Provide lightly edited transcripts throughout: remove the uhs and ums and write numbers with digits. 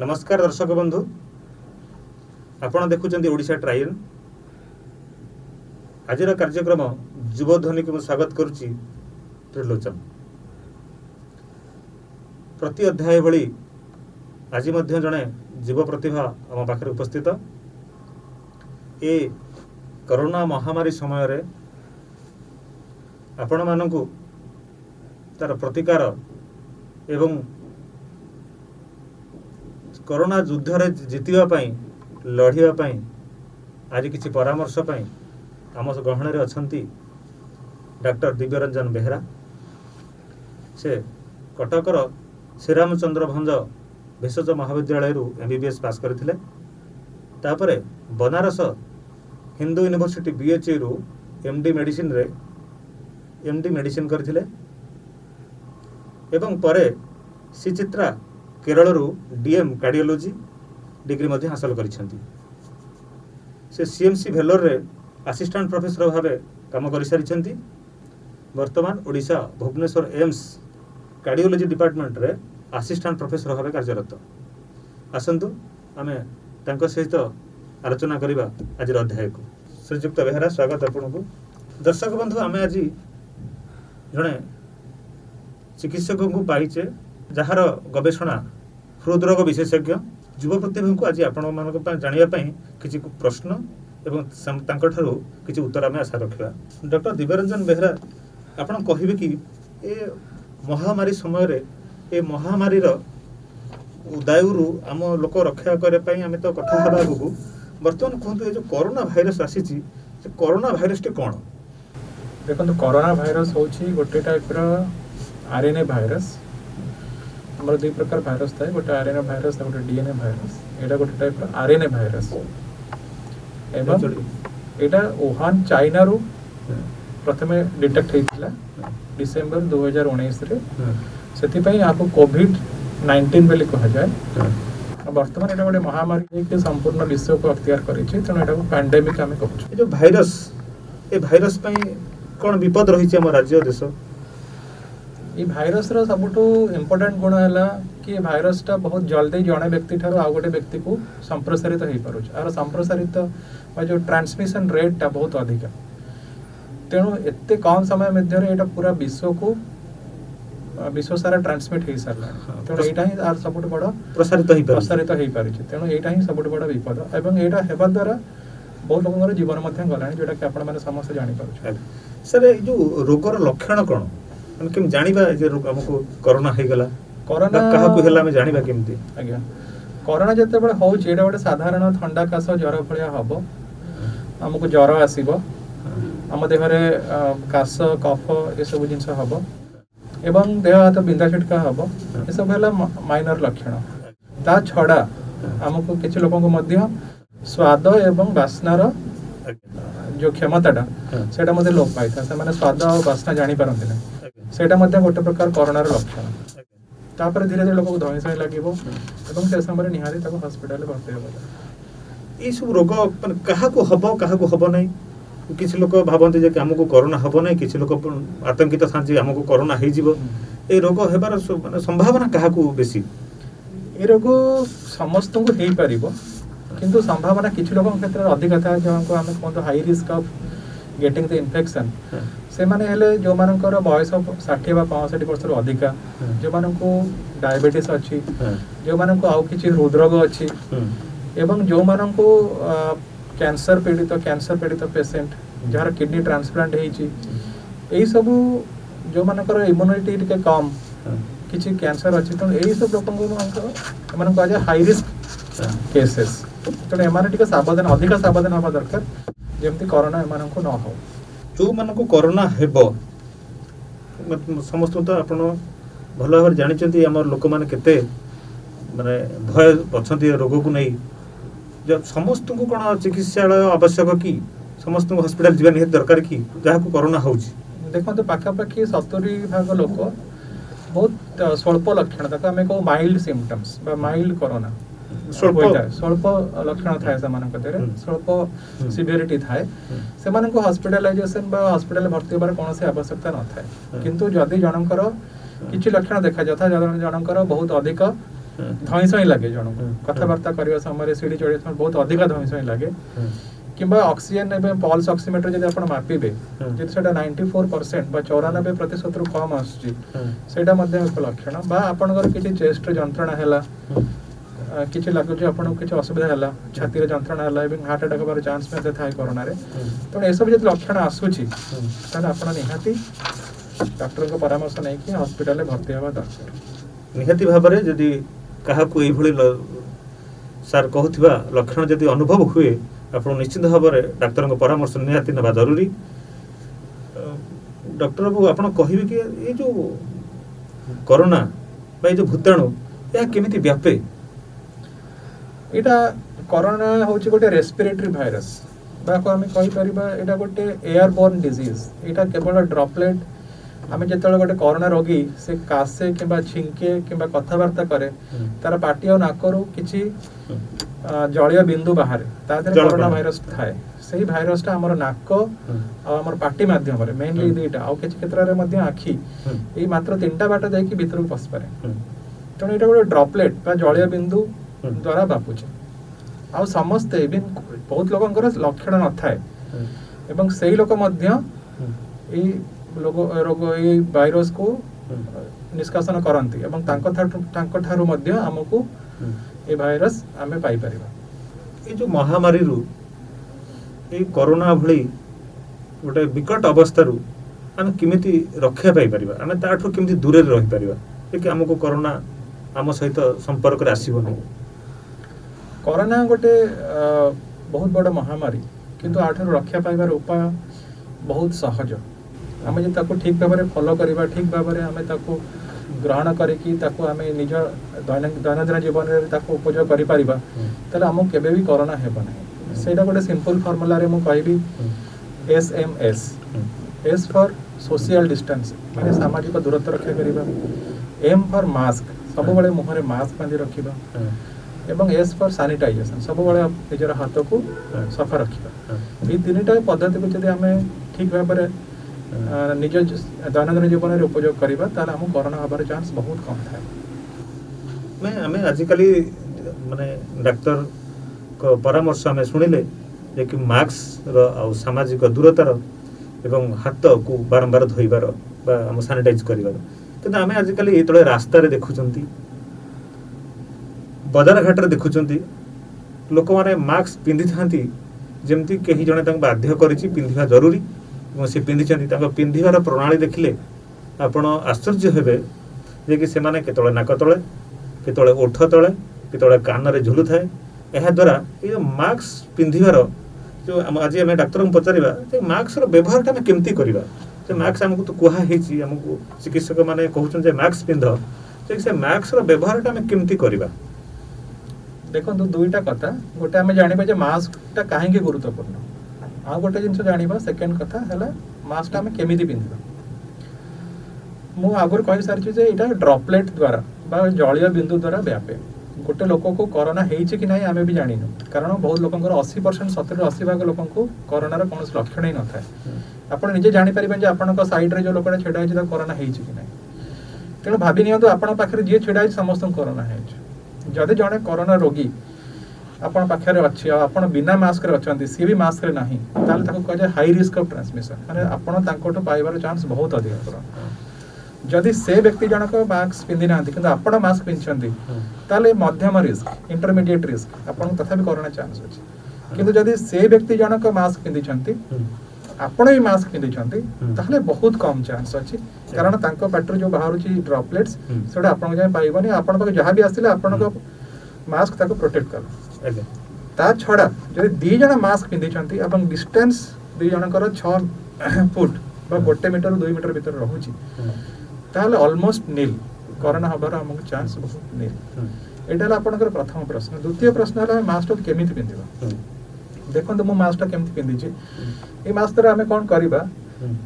नमस्कार दर्शक बंधु, आपण देखुचंदी ओडिशा ट्राइन। आज कार्यक्रम युवध्वनि को स्वागत करुच्ची त्रिलोचन। प्रति अध्याय भली आज जड़े युव प्रतिभा आम पाखे उपस्थित। ए कोरोना महामारी समय रे आपण मानकु तार प्रतिकार एवं कोरोना युद्ध रे जीतिबा पई लढ़िबा पई आज किछि परामर्श पई आम गहण रे अछंती डॉक्टर दिव्यरंजन बेहरा। से कटकर श्रीरामचंद्र भंज भेषज महाविद्यालय MBBS पास करथिले। तापरे बनारस हिंदू यूनिवर्सिटी BHU रु MD मेडिसिन करथिले एवं परे श्रीचित्रा केरल रु DM कार्डियोलॉजी डिग्री मध्य हासिल करिसेंती। से CMC भेलोर रे असिस्टेंट प्रोफेसर भावे काम करि सारिसेंती। वर्तमान Odisha Bhubaneswar AIIMS cardiology department रे असिस्टेंट प्रोफेसर भावे कार्यरत। आसंतु आमे तांको सहित आलोचना करिबा आज अध्याय को। श्रीयुक्त बेहरा, स्वागत आपन को। दर्शक बंधु, आमे आज जणे चिकित्सक को पाइचे जहार गवेषणा हृदरोग विशेषज्ञ युव प्रतिभा को आज आपण मानक जानिबा किछि प्रश्न एवं तांकठारु किछि उत्तर आमे आशा रखिबा। डॉक्टर दिव्यरंजन बेहरा, आपण कहिबे कि ए महामारी समय रे ए महामारी रो उदायरु आम लोक रक्षा करे पई आमे तो कठोर हबा को वर्तमान कहंतु ए जो कोरोना भाइरस आसीछि से कोरोना भाइरस टे कोन? देखो, कोरोना भाइरस होची गोटे टाइप रो RNA भाइरस। हमर दुई प्रकार भाइरस थाए, गोटे RNA भाइरस गोटे DNA भाइरस। एटा गोटे टाइप रो RNA भाइरस एवं एटा वुहान चाइना रु प्रथमे डिटेक्ट हेतिला डिसेंबर 2019 रे। सेति पई आपको कोविड-19 बेले कहा जाए। वर्तमान एटा गोटे महामारी के संपूर्ण विश्व को अख्तियार करिछि, तनो एटा को पैंडेमिक आमे कहू। ए जो भाइरस, ए भाइरस पई कोन विपद रहिछि हम राज्य देश? ये भाइरस रो सबुठो इम्पोर्टेंट गुण है कि भाइरस टा बहुत जल्दी जड़े व्यक्ति ठार आ गोटे व्यक्ति को संप्रसारित हो पार। आर संप्रसारित जो ट्रांसमिशन रेट टा बहुत अधिक। तेणु एते कम समय मध्य एटा पूरा विश्व सारा ट्रांसमिट हो सारा। तेणु एटा ही आर सबुठ बड़ प्रसारित हो पारि। तेणु एटा ही सबुठ बड़ विपद एवं एटा हेबा द्वारा बहुत लोगन जीवन मध्य गलानी, जोटा कि आपण माने समस्त जानि पारुछ। सर, ए जो रोगर लक्षण कोन केम जानिबा जे हमको कोरोना हे गला? कोरोना कहा को हेला में जानिबा केमती? आज्ञा, कोरोना जते बळे होउची एटा बडे साधारण ठंडा कास ज्वर भलिया हबो। हमको ज्वर आसीबो, हम देह रे कास कफ ए सब जिंस हबो एवं देह हाथ बिंदा छिटका हबो। ए सब हेला माइनर लक्षण। ता छडा हमको किछ लोकन को मध्य स्वाद एवं वासनार जो क्षमताटा सेटा मध्ये लोप पाइथा। से माने स्वाद और वासना जानि पारंते नै, सेटा मध्ये गोटे प्रकार कोरोनार लक्षण। तापर धीरे धीरे लोक को धई सई लागिबो एवं से समय निहारी ताको हॉस्पिटल भर्ती होबो। ई सब रोग कहा को हबो नै? किछ लोक भाबंते जे हमको कोरोना हबो नै, किछ लोक आतंकित थांचे हमको कोरोना हे जीवो। ए रोग हेबार माने संभावना कहा को बेसी? ए रोग समस्त को हेई परिबो, किंतु संभावना किछ लोक क्षेत्र अधिक था जो हम कहतो high risk of getting the infection. से माने हेले जो मानकर बयस 60 बा 65 वर्ष रु अधिका, जो मानको डायबिटीज अछि, जो मानको आउ किछि हृदरोग अछि एवं जो मानको कैंसर पीड़ित पेशेंट जहार किडनी ट्रांसप्लांट हेछि, एई सब जो मानकर इम्यूनिटी के कम किछि कैंसर अछि, तो एई सब लोकन को मानको आज हाई रिस्क केसेस। तो एमाने टिके सावधान अधिक सावधान होबा दरकार जेमति कोरोना एमाननको न हो। जो माननको कोरोना हेबो समस्त तो आपण भल भाव जानिचंती हमर लोक माने केते माने भय अछंती रोग को नै। जब समस्त को कोन चिकित्सालय आवश्यक कि समस्त को हॉस्पिटल जीवन निहित दरकार कि जहा को कोरोना होउची? देखो तो पाखा पाखी 70% लोक बहुत स्वल्प लक्षण तक हमें को माइल्ड सिम्पटम्स बा माइल्ड कोरोना स्वल्प लक्षण थाए सेमानक देरे स्वल्प सिवियरिटी थाए सेमानक हॉस्पिटलाइजेशन बा हॉस्पिटल भर्ती होबार कोनोसी आवश्यकता न थाए। किंतु जदि जनकर किछि लक्षण देखा जाता जनकर बहुत अधिक ଧଇଁସଇଁ ଲାଗେ ଜଣକୁ କଥାବାର୍ତ୍ତା କରିବା ସମୟରେ ସିଡ଼ି ଚଢ଼ିବା ସମୟରେ ବହୁତ ଅଧିକା ଧଇଁସଇଁ ଲାଗେ କିମ୍ବା ଅକ୍ସିଜେନ ଏବେ ପଲ୍ସ ଅକ୍ସିମିଟର ଯଦି ଆପଣ ମାପିବେ ଯଦି ସେଟା 94% ବା 94%ରୁ କମ୍ ଆସୁଛି ସେଇଟା ମଧ୍ୟ ଏକ ଲକ୍ଷଣ ବା ଆପଣଙ୍କର କିଛି ଚେଷ୍ଟରେ ଯନ୍ତ୍ରଣା ହେଲା କିଛି ଲାଗୁଛି ଆପଣଙ୍କୁ କିଛି ଅସୁବିଧା ହେଲା ଛାତିରେ ଯନ୍ତ୍ରଣା ହେଲା ଏବଂ ହାର୍ଟ ଆଟାକ୍ ହେବାର ଚାନ୍ସ ମଧ୍ୟ ଥାଏ କରୋନାରେ ତେଣୁ ଏସବୁ ଯଦି ଲକ୍ଷଣ ଆସୁଛି ତାହେଲେ ଆପଣ ନିହାତି ଡାକ୍ତରଙ୍କ ପରାମର୍ଶ ନେଇକି ହସ୍ପିଟାଲରେ ଭର୍ତ୍ତି ହେବା ଦରକାର। ନିହାତି ଭାବରେ ଯଦି କାହାକୁ ଏଇଭଳି ସାର୍ କହୁଥିବା ଲକ୍ଷଣ ଯଦି ଅନୁଭବ ହୁଏ ଆପଣ ନିଶ୍ଚିତ ଭାବରେ ଡାକ୍ତରଙ୍କ ପରାମର୍ଶ ନିହାତି ନେବା ଜରୁରୀ। ଡକ୍ଟର ବାବୁ ଆପଣ କହିବେ କି ଏଇ ଯେଉଁ କରୋନା ବା ଏଇ ଯେଉଁ ଭୂତାଣୁ ଏହା କେମିତି ବ୍ୟାପେ? ଏଇଟା କରୋନା ହେଉଛି ଗୋଟେ ରେସ୍ପିରେଟରୀ ଭାଇରସ୍ ବା ଆମେ କହିପାରିବା ଏଇଟା ଗୋଟେ ଏୟାରବୋର୍ନ ଡିଜିଜ୍। ଏଇଟା କେବଳ ଡ୍ରପଲେଟ୍ ଆମେ ଯେତେବେଳେ ଗୋଟେ କରୋନା ରୋଗୀ ସେ କାଶେ କିମ୍ବା ଛିଙ୍କେ କିମ୍ବା କଥାବାର୍ତ୍ତା କରେ ତାର ପାଟି ଆଉ ନାକରୁ କିଛି ଜଳୀୟ ବିନ୍ଦୁ ବାହାରେ ତା ଦେହରେ କରୋନା ଭାଇରସ୍ ଥାଏ। ସେଇ ଭାଇରସଟା ଆମର ନାକ ଆଉ ଆମର ପାଟି ମାଧ୍ୟମରେ ମେନଲି ଦୁଇଟା ଆଉ କିଛି କ୍ଷେତ୍ରରେ ମଧ୍ୟ ଆଖି ଏଇ ମାତ୍ର 3ଟା ବାଟ ଯାଇକି ଭିତରକୁ ପଶିପାରେ। ତେଣୁ ଏଇଟା ଗୋଟେ ଡ୍ରପଲେଟ୍ ବା ଜଳୀୟ ବିନ୍ଦୁ ଦ୍ୱାରା ବାପୁଛି। ଆଉ ସମସ୍ତେ ଇଭିନ୍ ବହୁତ ଲୋକଙ୍କର ଲକ୍ଷଣ ନଥାଏ ଏବଂ ସେଇ ଲୋକ ମଧ୍ୟ ଏଇ ରୋଗ ଏଇ ଭାଇରସକୁ ନିଷ୍କାସନ କରନ୍ତି ଏବଂ ତାଙ୍କ ଠାରୁ ମଧ୍ୟ ଆମକୁ ଏ ଭାଇରସ୍ ଆମେ ପାଇପାରିବା। ଏଇ ଯେଉଁ ମହାମାରୀରୁ ଏଇ କରୋନା ଭଳି ଗୋଟେ ବିକଟ ଅବସ୍ଥାରୁ ଆମେ କେମିତି ରକ୍ଷା ପାଇପାରିବା ଆମେ ତାଠୁ କେମିତି ଦୂରରେ ରହିପାରିବା କି ଆମକୁ କରୋନା ଆମ ସହିତ ସମ୍ପର୍କରେ ଆସିବନି? କରୋନା ଗୋଟେ ବହୁତ ବଡ଼ ମହାମାରୀ କିନ୍ତୁ ଆଠାରୁ ରକ୍ଷା ପାଇବାର ଉପାୟ ବହୁତ ସହଜ। ଆମେ ଯଦି ତାକୁ ଠିକ୍ ଭାବରେ ଫଲୋ କରିବା ଠିକ୍ ଭାବରେ ଆମେ ତାକୁ ଗ୍ରହଣ କରିକି ତାକୁ ଆମେ ନିଜ ଦୈନନ୍ଦିନ ଜୀବନରେ ତାକୁ ଉପଯୋଗ କରିପାରିବା ତାହେଲେ ଆମକୁ କେବେ ବି କରୋନା ହେବ ନାହିଁ। ସେଇଟା ଗୋଟେ ସିମ୍ପଲ୍ ଫର୍ମୁଲାରେ ମୁଁ କହିବି SMS। S for social distance ମାନେ ସାମାଜିକ ଦୂରତ୍ୱ ରକ୍ଷା କରିବା। M ଫର୍ ମାସ୍କ ସବୁବେଳେ ମୁହଁରେ ମାସ୍କ ବାନ୍ଧି ରଖିବା ଏବଂ S ଫର୍ ସାନିଟାଇଜେସନ୍ ସବୁବେଳେ ନିଜର ହାତକୁ ସଫା ରଖିବା। ଏଇ 3ଟା ପଦ୍ଧତିକୁ ଯଦି ଆମେ ଠିକ୍ ଭାବରେ ନିଜ ଦୈନନ୍ଦିନ ଜୀବନରେ ଉପଯୋଗ କରିବା ତାହେଲେ ଆମକୁ କରୋନା ହେବାର ଚାନ୍ସ ବହୁତ କମ୍ ଥାଏ। ଆମେ ଆଜିକାଲି ମାନେ ଡାକ୍ତରଙ୍କ ପରାମର୍ଶ ଆମେ ଶୁଣିଲେ ଯେ କି ମାସ୍କର ଆଉ ସାମାଜିକ ଦୂରତାର ଏବଂ ହାତକୁ ବାରମ୍ବାର ଧୋଇବାର ବା ଆମ ସାନିଟାଇଜ୍ କରିବାର କିନ୍ତୁ ଆମେ ଆଜିକାଲି ଯେତେବେଳେ ରାସ୍ତାରେ ଦେଖୁଛନ୍ତି ବଜାର ଘାଟରେ ଦେଖୁଛନ୍ତି ଲୋକମାନେ ମାସ୍କ ପିନ୍ଧିଥାନ୍ତି ଯେମିତି କେହି ଜଣେ ତାଙ୍କୁ ବାଧ୍ୟ କରିଛି ପିନ୍ଧିବା ଜରୁରୀ ଏବଂ ସେ ପିନ୍ଧିଛନ୍ତି। ତାଙ୍କ ପିନ୍ଧିବାର ପ୍ରଣାଳୀ ଦେଖିଲେ ଆପଣ ଆଶ୍ଚର୍ଯ୍ୟ ହେବେ ଯେ କି ସେମାନେ କେତେବେଳେ ନାକ ତଳେ କେତେବେଳେ ଓଠ ତଳେ କେତେବେଳେ କାନରେ ଝୁଲୁଥାଏ। ଏହାଦ୍ୱାରା ଏଇ ଯେଉଁ ମାସ୍କ ପିନ୍ଧିବାର ଯେଉଁ ଆଜି ଆମେ ଡାକ୍ତରଙ୍କୁ ପଚାରିବା ଯେ ମାସ୍କର ବ୍ୟବହାରଟା ଆମେ କେମିତି କରିବା। ସେ ମାସ୍କ ଆମକୁ ତ କୁହାହେଇଛି ଆମକୁ ଚିକିତ୍ସକମାନେ କହୁଛନ୍ତି ଯେ ମାସ୍କ ପିନ୍ଧ ଯେ ସେ ମାସ୍କର ବ୍ୟବହାରଟା ଆମେ କେମିତି କରିବା? ଦେଖନ୍ତୁ 2ଟା କଥା ଗୋଟେ ଆମେ ଜାଣିବା ଯେ ମାସ୍କଟା କାହିଁକି ଗୁରୁତ୍ୱପୂର୍ଣ୍ଣ ଆଉ ଗୋଟେ ଜିନିଷ ଜାଣିବା ସେକେଣ୍ଡ କଥା ହେଲା ମାସ୍କଟା ଆମେ କେମିତି ପିନ୍ଧିବା। ମୁଁ ଆଗରୁ କହିସାରିଛି ଯେ ଏଇଟା ଡ୍ରପଲେଟ୍ ଦ୍ୱାରା ବା ଜଳୀୟ ବିନ୍ଦୁ ଦ୍ୱାରା ବ୍ୟାପେ। ଗୋଟେ ଲୋକକୁ କରୋନା ହେଇଛି କି ନାହିଁ ଆମେ ବି ଜାଣିନୁ କାରଣ ବହୁତ ଲୋକଙ୍କର 80% 70-80% ଲୋକଙ୍କୁ କରୋନାର କୌଣସି ଲକ୍ଷଣ ହିଁ ନଥାଏ। ଆପଣ ନିଜେ ଜାଣିପାରିବେନ ଯେ ଆପଣଙ୍କ ସାଇଡ୍ରେ ଯେଉଁ ଲୋକଟା ଛିଡ଼ା ହେଇଛି ତାକୁ କରୋନା ହେଇଛି କି ନାହିଁ। ତେଣୁ ଭାବି ନିଅନ୍ତୁ ଆପଣଙ୍କ ପାଖରେ ଯିଏ ଛିଡ଼ା ହେଇଛି ସମସ୍ତଙ୍କୁ କରୋନା ହେଇଛି। ଯଦି ଜଣେ କରୋନା ରୋଗୀ ଆପଣ ପାଖରେ ଅଛି ଆଉ ଆପଣ ବିନା ମାସ୍କରେ ଅଛନ୍ତି ସିଏ ବି ମାସ୍କରେ ନାହିଁ ତାହେଲେ ତାକୁ କୁହାଯାଏ ହାଇ ରିସ୍କ ଅଫ୍ ଟ୍ରାନ୍ସମିଶନ୍ ମାନେ ଆପଣ ତାଙ୍କଠୁ ପାଇବାର ଚାନ୍ସ ବହୁତ ଅଧିକ। ଯଦି ସେ ବ୍ୟକ୍ତି ଜଣକ ମାସ୍କ ପିନ୍ଧି ନାହାନ୍ତି କିନ୍ତୁ ଆପଣ ମାସ୍କ ପିନ୍ଧିଛନ୍ତି ତାହେଲେ ମଧ୍ୟମ ରିସ୍କ ଇଣ୍ଟରମିଡିଏଟ୍ ରିସ୍କ ଆପଣଙ୍କୁ ତଥାପି କରୋନା ଚାନ୍ସ ଅଛି। କିନ୍ତୁ ଯଦି ସେ ବ୍ୟକ୍ତି ଜଣକ ମାସ୍କ ପିନ୍ଧିଛନ୍ତି ଆପଣ ବି ମାସ୍କ ପିନ୍ଧିଛନ୍ତି ତାହେଲେ ବହୁତ କମ୍ ଚାନ୍ସ ଅଛି କାରଣ ତାଙ୍କ ପାଟିରୁ ଯେଉଁ ବାହାରୁଛି ଡ୍ରପଲେଟ୍ସ ସେଟା ଆପଣଙ୍କ ଯାଏଁ ପାଇବନି। ଆପଣଙ୍କ ପାଖକୁ ଯାହା ବି ଆସିଲେ ଆପଣଙ୍କ ମାସ୍କ ତାକୁ ପ୍ରୋଟେକ୍ଟ କର। ତା ଛଡ଼ା ଯଦି 2 ଜଣ ମାସ୍କ ପିନ୍ଧିଛନ୍ତି ଏବଂ ଡିଷ୍ଟାନ୍ସ 2 ଜଣଙ୍କର 6 ଫୁଟ ବା 1 ମିଟର 2 ମିଟର ଭିତରେ ରହୁଛି ତାହେଲେ ଅଲମୋଷ୍ଟ ନିଲ୍ କରୋନା ହେବାର ଆମକୁ ଚାନ୍ସ ବହୁତ ନିଲ୍। ଏଇଟା ହେଲା ଆପଣଙ୍କର ପ୍ରଥମ ପ୍ରଶ୍ନ। ଦ୍ୱିତୀୟ ପ୍ରଶ୍ନ ହେଲା ମାସ୍କଟା କେମିତି ପିନ୍ଧିବା। ଦେଖନ୍ତୁ ମୁଁ ମାସ୍କଟା କେମିତି ପିନ୍ଧିଛି। ଏଇ ମାସ୍କ ଦ୍ୱାରା ଆମେ କ'ଣ କରିବା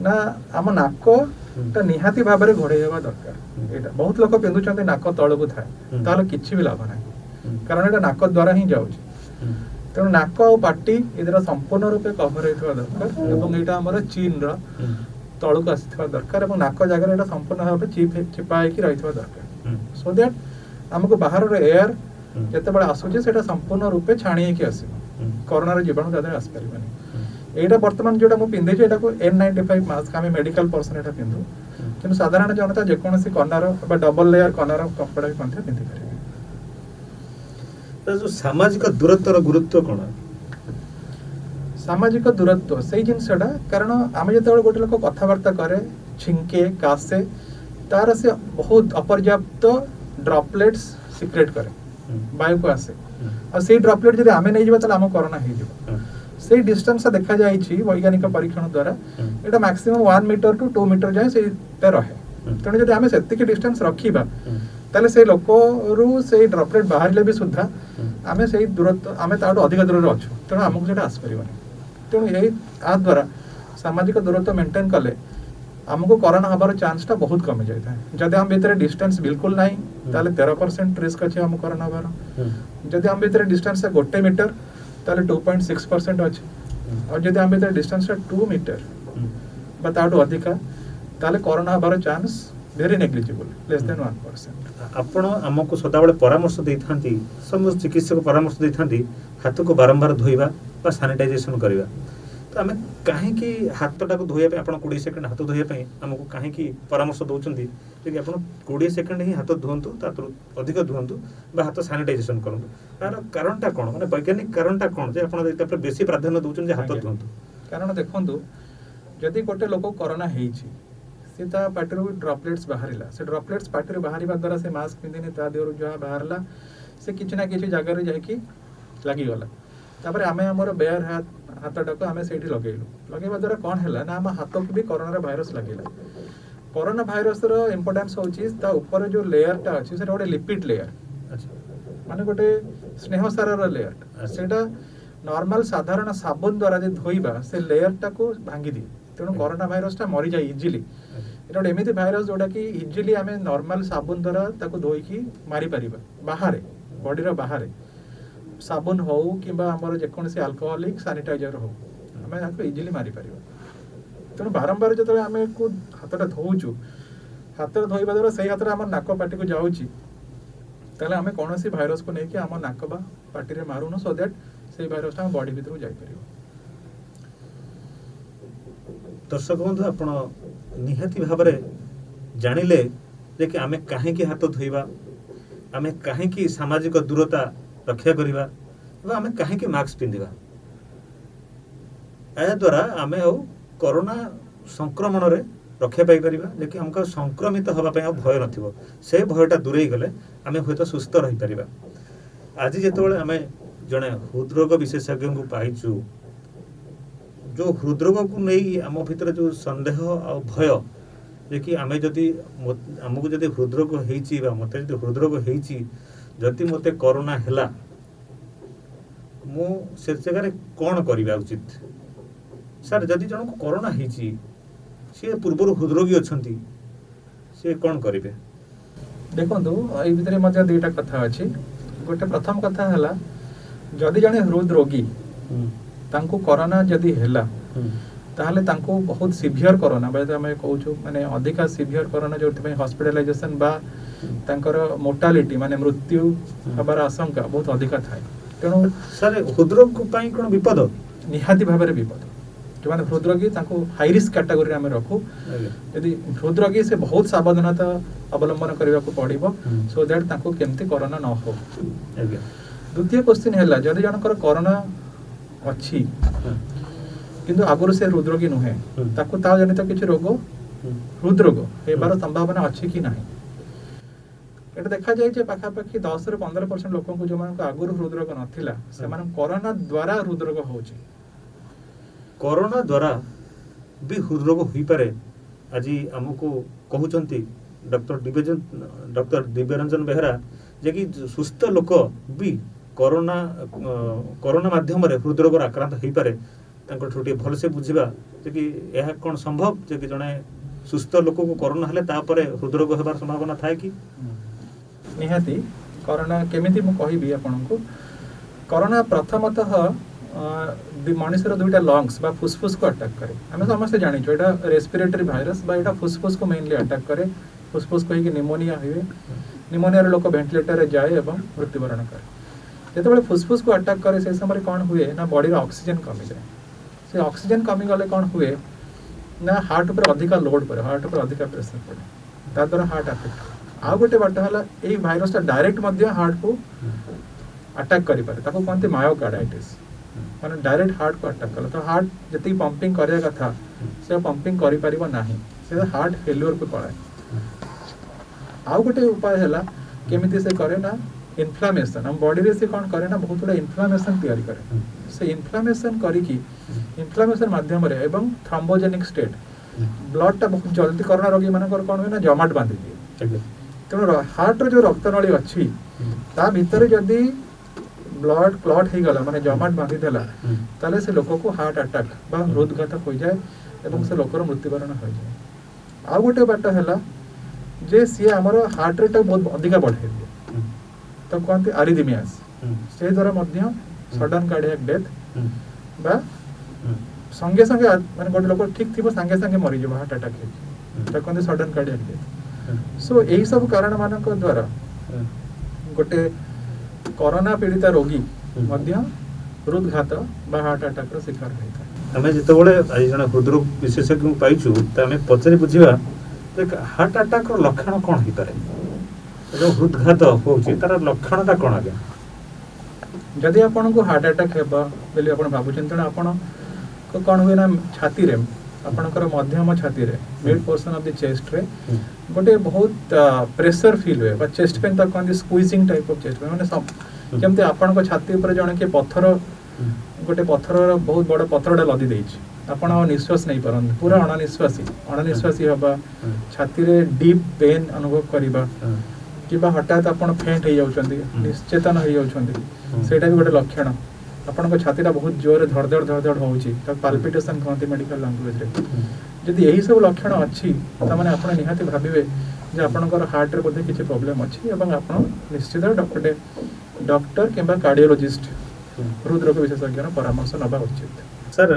ନା ଆମ ନାକଟା ନିହାତି ଭାବରେ ଘୋଡ଼େଇ ହେବା ଦରକାର। ଏଇଟା ବହୁତ ଲୋକ ପିନ୍ଧୁଛନ୍ତି ନାକ ତଳକୁ ଥାଏ ତାହେଲେ କିଛି ବି ଲାଭ ନାହିଁ କାରଣ ଏଇଟା ନାକ ଦ୍ୱାରା ହିଁ ଯାଉଛି। ତେଣୁ ନାକ ଆଉ ପାଟି ଏଥିରେ ସମ୍ପୂର୍ଣ୍ଣ ରୂପେ କଭର ହେଇଥିବା ଦରକାର ଏବଂ ଏଇଟା ଆମର ଚୀନର ତଳକୁ ଆସିଥିବା ଦରକାର ଏବଂ ନାକ ଜାଗାରେ ଏଇଟା ସମ୍ପୂର୍ଣ୍ଣ ଭାବେ ଚିପା ହେଇକି ରହିଥିବା ଦରକାର ସୋ ଦ୍ୟାଟ୍ आमको बाहर एयर हम्म। जिते आसूचे से संपूर्ण रूपे छाणी होकर आस कोरोना जीवाणु तादेह आसपारे यहाँ बर्तमान जो पिंधे N95 मास्क आम मेडिकल पर्सन यहाँ पिंधु कि साधारण जनता जेकोसी कनार डबल लेयर कनार कपड़ा भी पिंधि पारे। जो सामाजिक दूरत्वर गुरुत्व कौन? सामाजिक दूरत्व से जिनसा कारण आम जो गोटे लोक कथबार्ता करे छिंके कासे तार से बहुत अपर्याप्त ड्रॉपलेट्स सिक्रेट करे वायु को आसे और से ड्रॉपलेट जब आम नहीं जावा आम कोरोना हो से डिस्टेंस देखा जाइए वैज्ञानिक परीक्षण द्वारा यहाँ मैक्सिमम 1 मीटर टू 2 मीटर जाए से रहे तेणु जब आम से डिस्टेंस रखा ताले से लोक रु से ड्रॉपलेट बाहर भी सुधा आम से दूरत्व आम ताठू अधिक दूर अच्छु तेणु आमको से आसपार तेणु यही आ द्वारा सामाजिक दूरत्व मेंटेन कले आमको कोरोना हबार चांसटा बहुत कमी जाए जदि आम भितर डिस्टेंस बिल्कुल ना 13% रिस्क अच्छे आम कोरोना हबार जदि आम भितर डिस्टेंस 1 मीटर ताले 2.6% अच्छे और जदि आम भितर डिस्टेंस 2 मीटर ताठू अधिका ताले कोरोना हबार chance very negligible less than 1%। आपण आमको सदाबले परामर्श देथांती समस्त चिकित्सक परामर्श देथांती हाथ को बारंबार धोइबा बा सैनिटाइजेशन करबा तो आम कहीं हाथटा को धोया आप 20 सेकंड हाथ धोया आमको कहीं परामर्श दौरान कि आप 20 सेकंड ही हाथ धुंतु अधिक धुंतु हाथ सैनिटाइजेशन करूँ तार कारणटा कौन माने वैज्ञानिक कारणटा कौन जे आप बेसी प्राधान्य दौरान हाथ धुंतु? कारण देखो जदि गोटे लोक कोरोना सी पार्टी ड्रॉपलेट्स बाहर से ड्रॉपलेट्स पार्टी बाहर द्वारा से मास्क पिंधिनी देहर जहाँ बाहर से किसी ना किसी जगार जाकि लगिगला तापर आम आमर बेयर हाथटा आम से लगेलु लगेवा द्वारा कौन है ना आम हाथ को भी कोरोना भाइरस लगेगा। कोरोना भाइरस इंपोर्टेंस होता ऊपर जो लेयरटा अच्छी से गोटे लिपिड लेयर माने गोटे स्नेहसार लेयर से नॉर्मल साधारण साबुन द्वारा जो धोइबा से लेयरटा को भांगी दिए तेणु कोरोना भाइरसटा मरी जाए इजिली ये गोटे एमती भाइरस जोटा कि इजिली आम नॉर्मल साबुन द्वारा धोईकी मारी पारिबा बाहर बॉडी बाहर साबुन हो कि आमर जेकोसी अल्कोहलिक सैनिटाइजर हो आम इजिली मारी पारिबा तेणु बारंबार जो आम को हाथटा धोचु हाथ धोइबा द्वारा से हाथ आम नाक पाटी को जाऊँगी ताले आम कौन भाइरस को लेकिन आम नाक बा पाटी रे मारुनु सो दैट से भाइरसटा आम बॉडी भीतर जाइपर। दर्शक बंधु आपण निहाती भाव जानिले जे कि आमे कहीं हाथ धोइबा आमे कहीं सामाजिक दूरता रक्षा करिबा एवं आमे कहीं मास्क पिंधिबा या द्वारा आमे कोरोना संक्रमण रे रक्षा पाई परिबा जे कि हमका संक्रमित हवा पे भय नथिबो से भयटा दूरेई गले आमे होय तो सुस्थ रही परिबा। आज जेतेबेले आमे जने हृदरोग विशेषज्ञ को पाइचु जो हृदरोग को नहीं आम भीतर जो संदेह आ भय जे कि आमे जदि आमको जदि हृदरोग होईची बा मते जदि हृदरोग होईची जदि मते कोरोना हैला मु से जगह कौन करबा उचित सर जदि जन को कोरोना होईची से पूर्व हृदरोगी अछंती से कौन करिवे? देखंतु ए भितरे मजा दुईटा कथा अछि गोटे प्रथम कथा हला जदि जने हृदरोगी तांको कोरोना जदि हैला ताहले तांको बहुत सिवियर कोरोना आम कहूँ माने अधिका सिवियर कोरोना जो हॉस्पिटलाइजेशन बा तांकर मोर्टालिटी माने मृत्यु हबार आशंका बहुत अधिका थाए तेणु सर हृदरोग पई कोन विपद निहाती भाव विपद जो मैंने हृदरोगी हाई रिस्क कैटेगोरी आम रखू यदि हृदरोगी से बहुत सावधानता अवलंबन करने को पड़ो सो दैट केमती कोरोना न हो। द्वितीय क्वेश्चन है जदि जनकर कोरोना अच्छी किंतु आगुरी से हृदरोगी नुहे ताकू ता जनित किसी रोग हृदरोग होबार संभावना अच्छी कि नहीं ये देखा जाए पाखापाखि 10 ରୁ 15% लोक जो आगुरी हृदरोग नाला से कोरोना द्वारा हृदरोग हो कोरोना द्वारा भी हृदरोग हो पारे आज आमको कहते डॉक्टर दिव्यरंजन बेहरा जे कि सुस्थ लोक भी कोरोना कोरोना माध्यम हृदरोग आक्रांत हो पारे भल से बुझा कि यह कौन संभव जे कि जड़े सुस्थ लोक को कोरोना हेले तापर हृदरोग होबार संभावना थाए कि निहाती कोरोना केमिति मु कहबी आपनको कोरोना प्रथमतः मनुष्यर दुईटा लंग्स बा फुसफुस को अटैक करे आम समस्त जानिछु एटा रेस्पिरेटरी भाइरस बा एटा फुसफुस को मेनली अटैक करे फुसफुस को निमोनिया हुए निमोनिया लोक भेंटिलेटर जाए और मृत्युवरण करे जिते फुसफुस को अटाक करे से समय कौन हुए ना बॉडी ऑक्सीजन कमी जाए से ऑक्सीजन कमी गले कौन हुए ना हार्ट पर अधिका लोड पड़े हार्ट पर अधिका प्रेशर पड़े ता द्वारा हार्ट अफेक्ट आउ गोटे बाट है ये भाईरसटा डायरेक्ट हार्ट को अटाक करें कहते मायोकार्डाइटिस माने डायरेक्ट हार्ट को अटाक कला तो हार्ट जी पंपिंग करिया कथा से पंपिंग करि परिबो नाही से हार्ट फेल्योर को पड़ाए आउ गोटे उपाय है केमिति से करे ना इन्फ्लामेशन हम बॉडी रे से कौन करे ना बहुत बड़ा इन्फ्लामेशन तैयारी करे से इन्फ्लामेशन करिकी इन्फ्लामेशन माध्यम रे एवं थ्रोम्बोजेनिक स्टेट ब्लड टा बहुत जल्दी कोरोना रोगी मानकर कौन हुए ना जमाट बांधि दिए तेणु हार्ट रो जो रक्तनली अच्छी ता भीतर जदि ब्लड क्लॉट हो गला माने जमाट बांधि देला ताले से लोक को हार्ट अटैक बा हृदघात हो जाए एवं से लोकर मृत्युवरण हो जाए आ गोटे बाट है जे सी हमर हार्ट रेट बहुत अधिका बढ़े दिए तो कहते आरिदमियास से द्वारा मध्य सडन कार्डियक डेथ बा संगे संगे माने गोटे लोक ठीक थिबो संगे संगे मरि जबो हार्ट अटैक तो कहते सडन कार्डियक डेथ सो एही सब कारण मानक द्वारा गोटे कोरोना पीड़ित रोगी मध्य हृदघात बा हार्ट अटैक रो शिकार होता आमे जेतबेले आज जने हृदरोग विशेषज्ञ पाइछु त आमे पचरी बुझिबा जे हार्ट अटैक रो लक्षण कोन ही पारे जो हृदघात होउछि तार लक्षणटा कोन आगे जदि आपन को हार्ट अटैक हेबा बेले आपन बाबू चिंतन आपन को कोन हुए ना छाती रे आपनकर मध्यम छाती रे mid portion of the chest रे गोटे बहुत प्रेशर फील हुए बा चेस्ट पेन तक कहते squeezing type of chest pain माने सब केमते आपन को छाती ऊपर जणे के पत्थर गोटे पत्थर बहुत बड़ पत्थरडा लदी देछि आपन निश्वास नहीं परन पूरा अणनिश्वासी हबा छाती रे डीप पेन अनुभव करिबा किबा हठात आपन फेंट हो जाउछंदी निश्चेतन हो जाउछंदी सेटा भी गोटे लक्षण आपन को छातीटा बहुत जोर धड़धड़ होउछि त पाल्पिटेशन कहते मेडिकल लैंग्वेज रे जदि यही सब लक्षण अच्छी त माने आपन निहाती भाबिबे जे आपनकर हार्ट रे बोधे किछि प्रॉब्लम अछि एवं आपन निश्चित डॉक्टर किबा कार्डियोलॉजिस्ट हृदरोग विशेषज्ञ परामर्श नबा उचित सर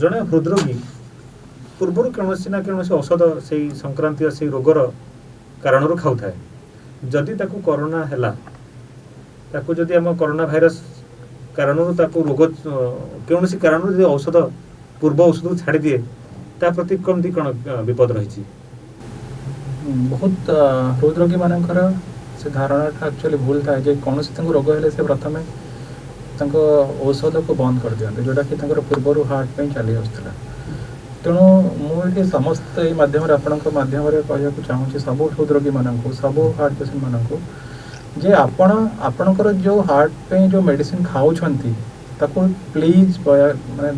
जने हृदरोगी पूर्वर कौनसी ना कौनसी औषध से संक्रांतीय से रोगर कारण खाऊ थाए जदि ताकू कोरोना हैला ताकू जदि हम कोरोना भाइरस कारण ताकू रोग कौनसी कारण जदि औषध पूर्व औषध छाड़ी दिए ता प्रति कमती कौन विपद रही बहुत हृदरोगी मानकर से धारणा एक्चुअली भूल था जे कौन से रोग हेले से प्रथमे औषध को बंद कर दिया जोटा कि पूर्वर हार्ट पे चली आसला तेणु मुझे समस्त ये माध्यम माध्यम कहूँ चाहूँगी सब हृदरोगी मानक सब हार्ट पेसेंट मानक जे आपणकर जो हार्ट पे जो मेडिसिन खाऊँगी ताको प्लीज माने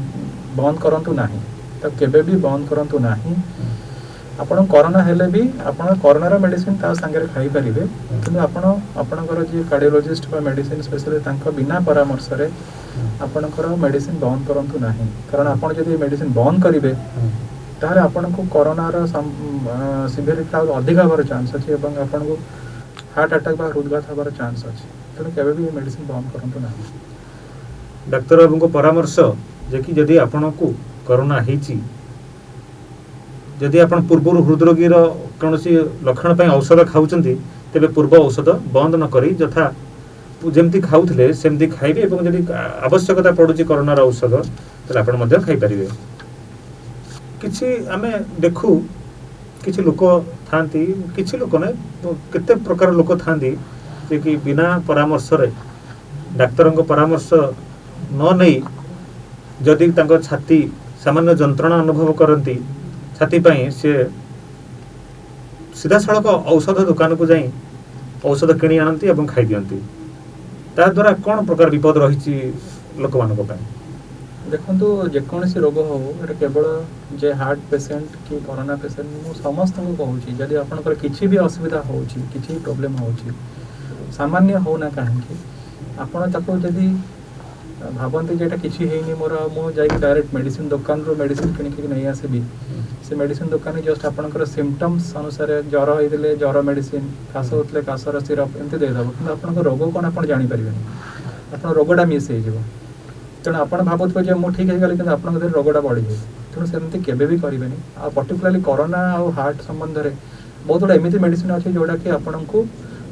बंद करंतु नाही ताको केबे भी बंद करंतु नाही आपण कोरोना हेले भी आपण कोरोना मेडिसिन ता संगे खाई परिबे किंतु आपणकर जे कार्डियोलॉजिस्ट बा मेडिसिन स्पेशलिस्ट तांका बिना परामर्श रे आपणकर मेडिसिन बंद करंतु नाही कारण आपण जदि मेडिसिन बंद करिवे तारे आपण को कोरोना रो सिवियरिटी अधिक होबार चांस अछि एवं आपण को हार्ट अटैक बा हृदघात होबार चांस अछि तेणु केबे भी मेडिसिन बंद करंतु नाही डॉक्टर बाबू को परामर्श जे कि जदि आपण को कोरोना हेची जदि आपण पूर्व हृदरोगीर कौन लक्षण पर औषध खाऊँगी तेरे पूर्व औषध बंद न करी यथा जमती खाऊले सेमती खाइबे एवं जदि आवश्यकता पड़ुची कोरोना औषध तो आप खाईपारे किसी आमे देखू किसी लोक था किसी लोक ना केते प्रकार लोक था कि बिना परामर्श रे डाक्तर परामर्श न नहीं जदि छाती सामान्य जंत्रणा अनुभव करती छाती सी सीधा सड़क औषध दुकान को जाई औषध किणी आनती और खाई दियंती ता द्वारा कौन प्रकार विपद रही लोक मानक देखो जेकोसी रोग हो केवल जे हार्ट पेसेंट कि कोरोना पेसेंट मु समस्त को कहूँ जदि आपंकर किसी भी असुविधा हो किसी प्रोब्लेम हो सामान्य हो ना कहीं आपड़ ताको जदि भावती जेटा किसी है मोर मुझे डायरेक्ट मेडिसिन दुकान रो मेडिसिन किଣିकी नहीं आसबि से मेडिसिन दुकान जस्ट आपंकर सिम्पटम्स अनुसार ज्वर होते ज्वर मेडिसिन काश होते काशर सिरप एमती देदेव कि आप रोग कौन आप जापर आप रोगटा मिस हो तेणु आप भावुए मुझे ठीक है कि आप रोगटा बढ़ी जाए तेणु सेमती केवे भी करेंगे आ पर्टिकुलाली कोरोना आ हार्ट संबंध में बहुत गुड़ा एमती मेडिसिन अच्छे जोटा कि आपन को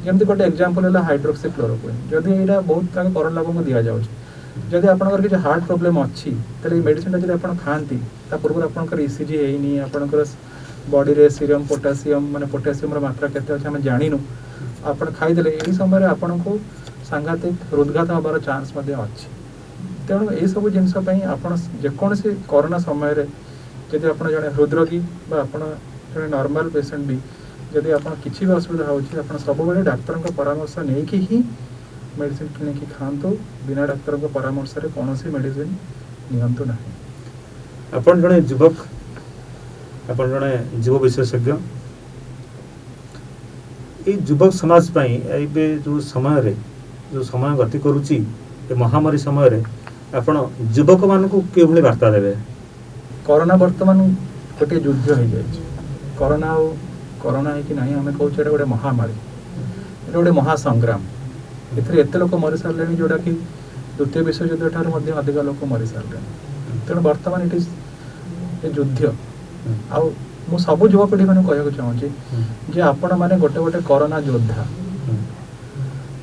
जमती गोटे एग्जांपल है हाइड्रोक्सी क्लोरोक्विन जदि यहाँ बहुत आगे करोना लोगों को दि जाऊँ जदि आपंकर किसी हार्ट प्रोब्लेम अच्छी तो मेडिसिन जब आप खाती पूर्व आपंकर ईसीजी है आपंकर बॉडी रे सीरम पोटासियम माने पोटासियम मात्रा केते अछि हम जानिनु आपण खाइदेले एही समय आपन को सांघातिक हृदघात हबार चांस मध्ये अछि तेणु ए सब जिनस पई आपण जेकोनसी कोरोना समय रे जदि आपण जने हृदरोगी बा आपण जने नॉर्मल पेशेंट भी जदि आपण किछि भी असुविधा होछि आपण सब बेले डाक्टर को परामर्श नै कि ही मेडिसिन किने कि खांतु बिना डाक्टर को परामर्श रे कोनोसी मेडिसिन नियंतु नाही आपण जने युवक आपण जने जीव विशेषज्ञ ये युवक समाज पाई एबे जो समय गति करूची ए महामारी समय रे आपण युवक मान को के भली वार्ता देबे कोरोना वर्तमान गोटे युद्ध हो जाए कोरोना है कि नहीं आम कहूँ गोटे महामारी ये गोटे महासंग्राम एते लोक मरी सारे जोटा कि द्वितीय विश्वयुद्ध ठार अधिक लोक मरी सारे तेणु बर्तमान इट इज ए युद्ध आउ मु सब युवपीढ़ी मैंने कहूँ चाहूँगी जे आपण मैंने गोटे गोटे कोरोना योद्धा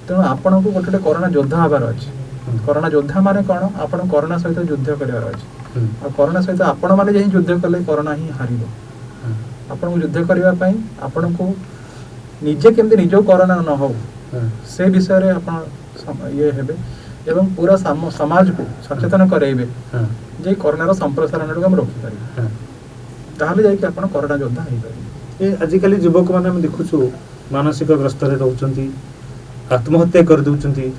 तेणु आपण को गोटे कोरोना योद्धा हबार अच्छे कोरोना योद्धा माने कौन आपण कोरोना सहित युद्ध करार अच्छे आ कोरोना सहित आपण मैंने जही युद्ध कले कोरोना ही हार आपण को युद्ध करने आपण को निजे केमती निज कोरोना न हो से विषय रे आपण ये हेबे एवं पूरा समाज को सचेतन करेबे जे कोरोना रो संप्रसारण को हम रोकी पारिबे ताहले जाय कि आपण कोरोना योद्धा हे पारिबे ए आजि काली युवक माने हम देखुछु मानसिक ग्रस्त रे रहउचंती आत्महत्या कर दउचंती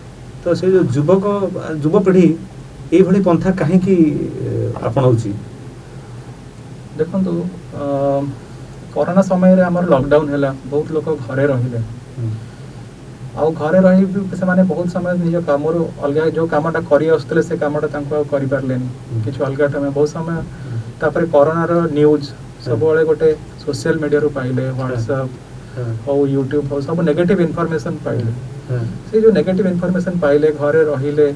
तो से जो युवपीढ़ी ए भली पंथा काहे कि आपणाउची देखंतु कोरोना समय रे हमर लॉकडाउन हैला बहुत लोग घरे रहिले आउ घरे रही से माने बहुत समय निज काम अलग जो कामटा करी आसुतले से कामटा तांको करि पारलेनी किछ अलग टाइम बहुत समय तापर कोरोना रो न्यूज सब बळे गोटे सोशल मीडिया रो पाइले व्हाट्सएप और यूट्यूब हो सब नेगेटिव इन्फॉर्मेशन पाइले से जो नेगेटिव इन्फॉर्मेशन पाइले घरे रहिले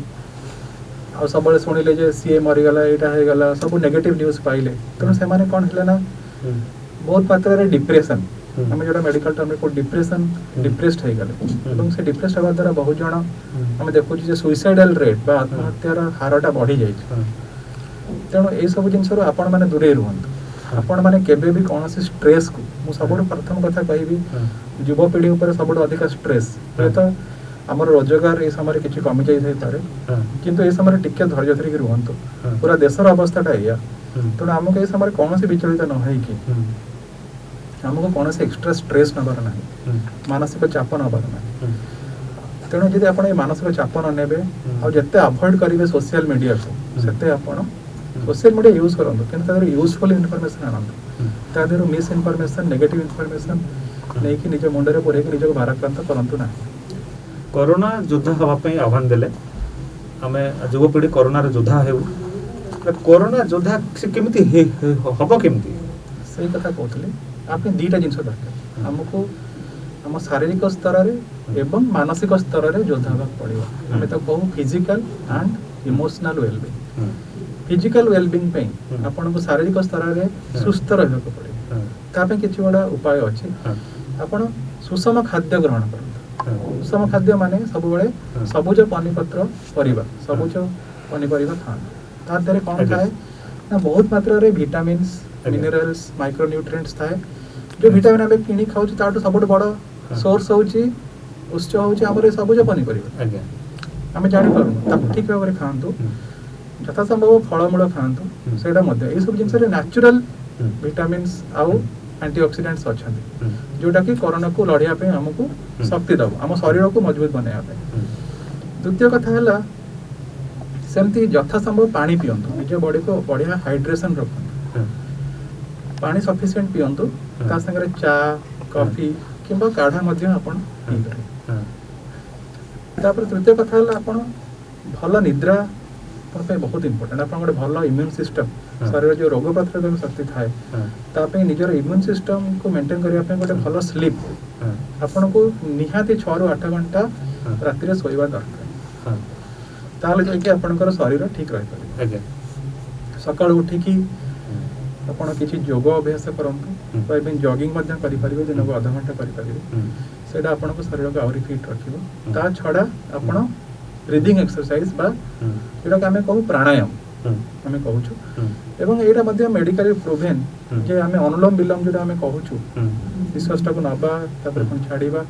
आ सब बळे सुनिले जे सीए मरि गला एटा हे गला सब नेगेटिव न्यूज पाइले तो से माने कोन हेले ना बहुत मात्रा रे डिप्रेशन हम जोड़ा मेडिकल टर्म को डिप्रेशन डिप्रेस्ड है गले এবং से डिप्रेस्ड होबा द्वारा बहुत जण हम देखु जे सुसाइडल रेट बा आत्महत्या रा हारटा बढ़ी जाय तेणु ए सब जिनस आपण माने दूरे रहंतु आपण माने केबे भी कोनोसी स्ट्रेस को मु सबोड प्रथम कथा कहबी युवपीढ़ी ऊपर सबोड अधिक स्ट्रेस तो हमर रोजगार ए समय किछि कमी जाय थाई पारे किंतु ए समय टिके धैर्य धरि रहंतु पूरा देशर अवस्थाटा या तेणु हमको ए समय कोनोसी विचलित न होई कि हमको कौन से एक्स्ट्रा स्ट्रेस नबार ना मानसिक चाप नबार ना तेणु जब आप मानसिक चाप न नेबे आते अवॉइड करेंगे सोशल मीडिया को सेते आपण सोशल मीडिया यूज करंतु किंतु तादर यूजफुल इन्फॉर्मेशन आनंतु तादर मिस इन्फॉर्मेशन नेगेटिव इन्फॉर्मेशन नहीं कि निज मुंडे पुरे निज भाराक्रांत करंतु ना कोरोना योद्धा हवा पई आह्वान देले आमे युवपीढ़ी कोरोना रे योद्धा हेउ कोरोना योद्धा से केमिति हबो केमिति सही कथा कहतले आपने दीटा जिनस दरकार हमको हम शारीरिक स्तर रे एवं मानसिक स्तर रे योद्धा होगा पड़िबो हमें तो कहू physical and emotional wellbeing physical wellbeing पे आपन को शारीरिक स्तर रे सुस्थ रहबो पड़िबो ता पे किछि बडा उपाय अछि आपन सुषम खाद्य ग्रहण करंतु सुषम खाद्य माने सब बेले सबुज पनिपत्र परिबा सबुज पनिपरिबा खान ता देरे कोन थाए ना बहुत मात्रा रे विटामिन्स मिनरल्स माइक्रोन्यूट्रिएंट्स थाए जो विटामिन आमे किनी खाउ छी ताटो सबट बड़ सोर्स होउची उत्स होउची हमरे सबुज पनिपरिबा आज्ञा आमे जानि पारु ता ठीक भाबरे खांतु जथा संभव फळमूल खांतु सेटा मध्ये ए सब जिंस रे नेचुरल विटामिन्स आउ एंटीऑक्सीडेंट्स अछंती जोटा कि कोरोना को लड़िया पे हमको शक्ति दब हम शरीर को मजबूत बनाया पे द्वितीय कथा हला सेमती जथा संभव पानी पियंतु निज बॉडी को बढ़िया हाइड्रेशन रखंतु पानी सफिशिएंट पियंतु ता संगे चा कॉफी किंबा काढ़ा मध्ये आपण पी करे तापर तृतीय कथा हला आपण भल निद्रा पे बहुत इंपोर्टेंट आपण गोटे भल इम्यून सिस्टम शरीर जो रोग प्रतिरोधक शक्ति थाए ता पे निजर इम्यून सिस्टम को मेंटेन करिया पे गोटे भल स्लीप आपण को निहाती 6 ରୁ 8 घंटा राति रे सोइबा दरकार ताले जे कि आपनकर शरीर ठीक रहि पारे आज्ञा सकाळ उठी की आपण किछि योग अभ्यास करंतु बा इवन जॉगिंग मध्य करि परिबे दिन को आधा घंटा करि परिबे सेटा आपण को शरीर को आउरी फिट रखिबो ता छडा आपण ब्रीदिंग एक्सरसाइज बा जेटा आमे कहू प्राणायाम आमे कहू छु एवं एटा मध्ये मेडिकली प्रूवेन जे आमे अनुलोम विलोम जेटा आमे कहू छु निश्वास को नबा तापर कोन छाडीबा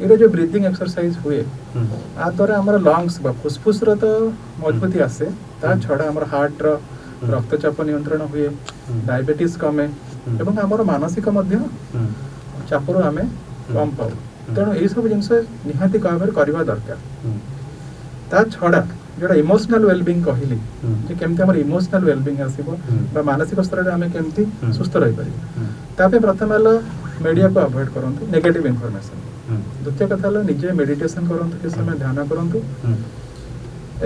एटा जो ब्रीदिंग एक्सरसाइज हुए आ द्वारा हमर लंग्स बा फुसफुस रो तो मजबूती आसे ता छडा हमर हार्ट रो रक्तचाप नियंत्रण हुए डायबिटीज कमे एवं हमर मानसिक मध्ये चापरो आमे कम पाऊ तेणु ये सब जिनस निहाती भाव करवा दरकार ता छड़ा जोड़ा इमोशनल वेलबिंग कहली जे केमती हमर इमोशनल वेलबिंग आसीबो बा मानसिक स्तर रे हमें केमती सुस्थ रही परिबो तापे प्रथम हलो मीडिया को अवॉइड करंतु नेगेटिव इंफॉर्मेशन द्वितीय कथा हलो निजे मेडिटेशन करंतु के समय ध्यान करंतु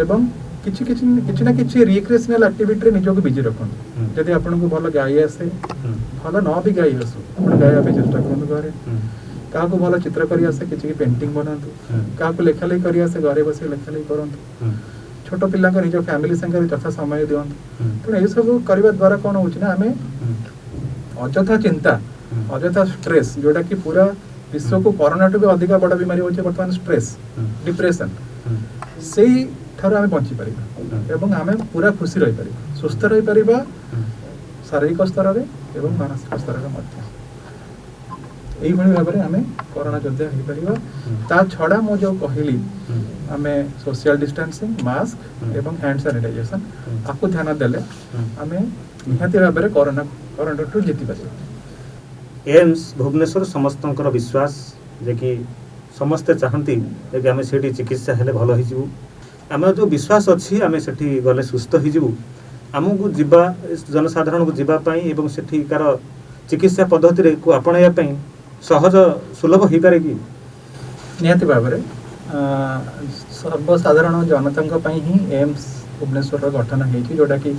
एवं किछि किछि किछि ना किछि रिक्रिएशनल एक्टिविटी रे निजो को बिजी रखंतु जदि आपन को भलो गाई आसे भलो न भी गाई आसु आपण गाया पे चेष्टा करंतु घरे का को भलो चित्र करी आसे किछि की पेंटिंग बनांतु का को लेखालेखी करी आसे घरे बसी लेखालेखी करंतु छोट पिला को निजो फैमिली संगे यथा समय दियंतु तो ए सब करबा द्वारा कोन होछि ना हमें अजथा चिंता अजथा स्ट्रेस जोटा कि पूरा विश्व को कोरोना टू भी अधिक बड़ बीमारी होछि वर्तमान स्ट्रेस डिप्रेशन सेही ठारो हमें बंची परिबा एवं हमें पूरा खुशी रही परिबा सुस्थ रही परिबा शारीरिक स्तर रे एवं मानसिक स्तर रे मध्य एही भली भाबरे हमें कोरोना योद्धा हो परिबा ता छडा मो जो कहली हमें सोशल डिस्टेंसिंग मास्क एवं हैंड सैनिटाइजेशन आपको ध्यान देले हमें निहाती भाबरे कोरोना टू जीति परिबा एम्स भुवनेश्वर समस्तंकर विश्वास जे कि समस्ते चाहती जे आमे सेठी चिकित्सा हेले भलो हि जिवु आमे जो विश्वास अछि आमे सेठी गले सुस्थ हि जिवु हमकु जिबा जनसाधारण को जिबा पई एवं सेठीकार चिकित्सा पद्धति रे को अपनाया पई सहज सुलभ हो पारे कि निहाती भाबरे सर्वसाधारण जनता पई ही एम्स भुवनेश्वर गठन हेछि जोटा कि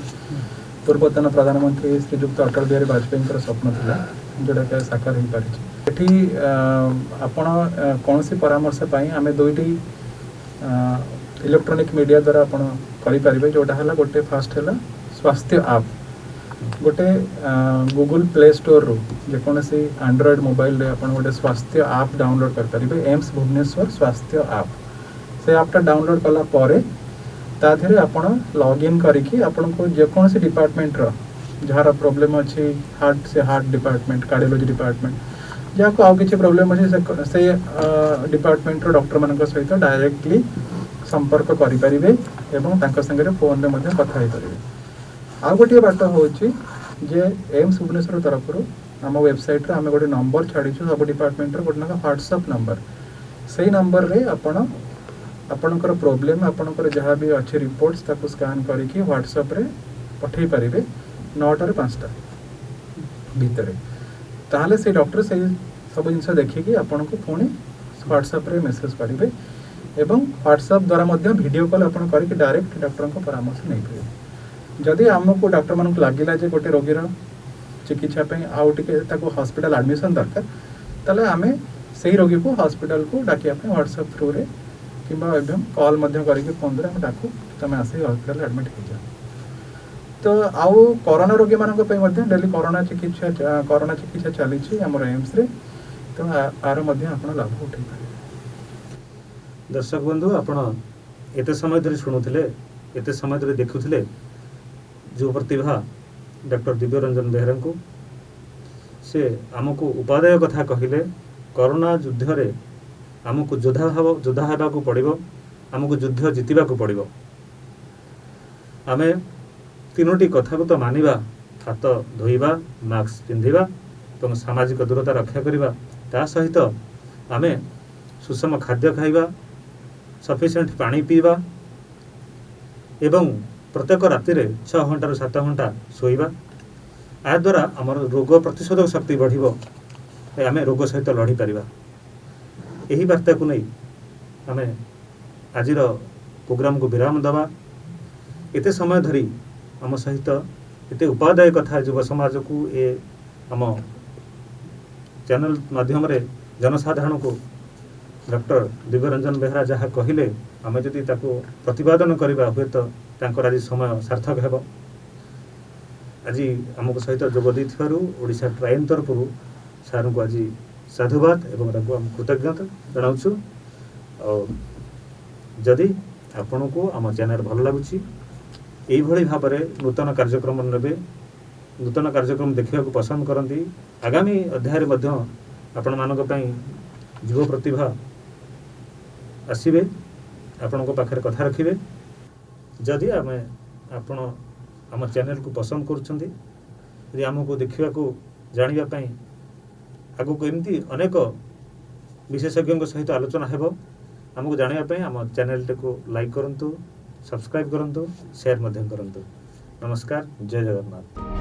पूर्वतन प्रधानमंत्री श्रीयुक्त अटल बिहारी वाजपेयी स्वप्न थिला जोटा कि साकार हो पारिछि एठी आपण कोनसी परामर्श पाई आमे दुईटी इलेक्ट्रॉनिक मीडिया द्वारा आपण करि परिबे जोटा हला गोटे फर्स्ट हला स्वास्थ्य ऐप गोटे गूगल प्ले स्टोर रो जे कोनसी एंड्रॉइड मोबाइल रे आपण गोटे स्वास्थ्य ऐप डाउनलोड कर परिबे एम्स भुवनेश्वर स्वास्थ्य ऐप से ऐप ता डाउनलोड कला पारे ता धरे आपण लॉगिन करिकि आपण को जे कोनसी डिपार्टमेंट रो जहार प्रॉब्लम अछि हार्ट से हार्ट डिपार्टमेंट कार्डियोलॉजी डिपार्टमेंट जा को आउ किछि प्रॉब्लम अछि से डिपार्टमेंट रो डॉक्टर मानक सहित डायरेक्टली संपर्क करि परिबे एवं तांका संगे फोन रे मध्ये कथा होई परिबे आ गोटे बात होची जे एम्स भुवनेश्वर तरफ रो हम वेबसाइट रे हम गोटे नंबर छाड़ी छु सब डिपार्टमेंट रो गोटे ना व्हाट्सएप नंबर सेही नंबर रे आपणकर प्रॉब्लम आपणकर जहाँ भी अच्छे रिपोर्ट्स ताको स्कैन करिकि व्हाट्सएप रे पठेई परिबे 9 टा 5 टा भीतर ताले से डॉक्टर से सब जिनस देखिकि आपन को पुणी व्हाट्सएप रे मेसेज करिवे एवं व्हाट्सएप द्वारा मध्य वीडियो कॉल आपन करिकि डायरेक्ट डॉक्टर को परामर्श नै परिबे जदि हमको डॉक्टर मानक लागिला जे गोटे रोगी रो चिकित्सा पे आउ टिके ताको हॉस्पिटल एडमिशन दरकार ताले आमे सेही रोगी को हॉस्पिटल को डाकी आपन व्हाट्सएप थ्रू रे किबा एकदम कॉल मध्य करिकि फोन रे हम डाकू तमे आसे हॉस्पिटल एडमिट हो जा तो आउ कोरोना रोगी मानक पे मध्य डेली कोरोना चिकित्सा चली छी हमर एम्स रे तो आर मध्य आपण लाभ उठै पारे दर्शक बंधु आपण एते समय धरि सुनुथिले एते समय धरि देखुथिले जो प्रतिभा डॉक्टर दिव्य रंजन बेहरा को से आमको उपादेय कथा कहिले कोरोना युद्ध रे आमको योद्धा हेबा को पड़िबो आमको युद्ध जितिबा को पड़िबो आमे तीनोटी कथा को तो मानिबा हाथ धोइबा मास्क पिंधिबा और सामाजिक दूरता रक्षा करिबा ता सहित आमे सुषम खाद्य खाइबा सफिशिएंट पानी पीबा एवं प्रत्येक राति रे 6 घंटा 7 घंटा सोइबा आ द्वारा हमर रोग प्रतिशोधक शक्ति बढ़िबो आमे रोग सहित लड़ी परिबा एही वार्ता को नहीं आमे आजिर प्रोग्राम को विराम दबा एते समय धरी हम सहित एते उपादाय कथा युव समाज को ए हम चैनल माध्यम रे जनसाधारण को डॉक्टर दिव्य रंजन बेहरा जहाँ कहले आमे जदि ताको प्रतिपादन करबा हुए तो तांकर आज समय सार्थक हेबो आज आमको सहित जोग देथिबारु ओडिशा ट्राइन तरफ सार को आज ସାଧୁବାଦ ଏବଂ ତାଙ୍କୁ ଆମେ କୃତଜ୍ଞତା ଜଣାଉଛୁ। ଆଉ ଯଦି ଆପଣଙ୍କୁ ଆମ ଚ୍ୟାନେଲ ଭଲ ଲାଗୁଛି ଏଇଭଳି ଭାବରେ ନୂତନ କାର୍ଯ୍ୟକ୍ରମ ନେବେ, ନୂତନ କାର୍ଯ୍ୟକ୍ରମ ଦେଖିବାକୁ ପସନ୍ଦ କରନ୍ତି, ଆଗାମୀ ଅଧ୍ୟାୟରେ ମଧ୍ୟ ଆପଣମାନଙ୍କ ପାଇଁ ଯୁବ ପ୍ରତିଭା ଆସିବେ, ଆପଣଙ୍କ ପାଖରେ କଥା ରଖିବେ। ଯଦି ଆପଣ ଆମ ଚ୍ୟାନେଲକୁ ପସନ୍ଦ କରୁଛନ୍ତି, ଯଦି ଆମକୁ ଦେଖିବାକୁ ଜାଣିବା ପାଇଁ ଆଗକୁ ଏମିତି ଅନେକ ବିଶେଷଜ୍ଞଙ୍କ ସହିତ ଆଲୋଚନା ହେବ, ଆମକୁ ଜାଣିବା ପାଇଁ ଆମ ଚ୍ୟାନେଲଟିକୁ ଲାଇକ୍ କରନ୍ତୁ, ସବସ୍କ୍ରାଇବ୍ କରନ୍ତୁ, ସେୟାର ମଧ୍ୟ କରନ୍ତୁ। ନମସ୍କାର, ଜୟ ଜଗନ୍ନାଥ।